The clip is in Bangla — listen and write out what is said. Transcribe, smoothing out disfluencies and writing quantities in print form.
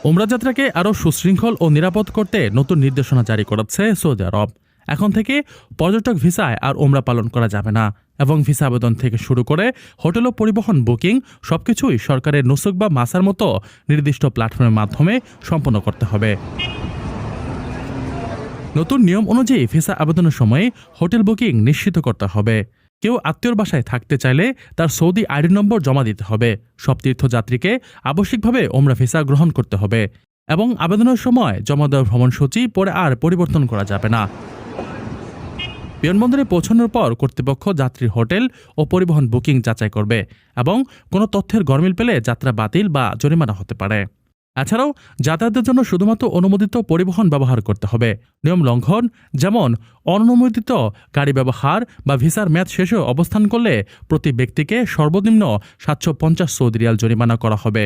ওমরা যাত্রাকে আরও সুশৃঙ্খল ও নিরাপদ করতে নতুন নির্দেশনা জারি করেছে সৌদি আরব। এখন থেকে পর্যটক ভিসায় আর ওমরা পালন করা যাবে না এবং ভিসা আবেদন থেকে শুরু করে হোটেল ও পরিবহন বুকিং সবকিছুই সরকারের নুসুক বা মাসার মতো নির্দিষ্ট প্ল্যাটফর্মের মাধ্যমে সম্পন্ন করতে হবে। নতুন নিয়ম অনুযায়ী ভিসা আবেদনের সময় হোটেল বুকিং নিশ্চিত করতে হবে। কেউ আত্মীয়র বাসায় থাকতে চাইলে তার সৌদি আইডি নম্বর জমা দিতে হবে। সব তীর্থযাত্রীকে আবশ্যিকভাবে ওমরা ভিসা গ্রহণ করতে হবে এবং আবেদনের সময় জমা দেওয়ার ভ্রমণসূচি পরে আর পরিবর্তন করা যাবে না। বিমানবন্দরে পৌঁছানোর পর কর্তৃপক্ষ যাত্রীর হোটেল ও পরিবহন বুকিং যাচাই করবে এবং কোনো তথ্যের গরমিল পেলে যাত্রা বাতিল বা জরিমানা হতে পারে। এছাড়াও যাতায়াতের জন্য শুধুমাত্র অনুমোদিত পরিবহন ব্যবহার করতে হবে। নিয়ম লঙ্ঘন, যেমন অননুমোদিত গাড়ি ব্যবহার বা ভিসার মেয়াদ শেষে অবস্থান করলে প্রতি ব্যক্তিকে সর্বনিম্ন 750 সৌদি রিয়াল জরিমানা করা হবে।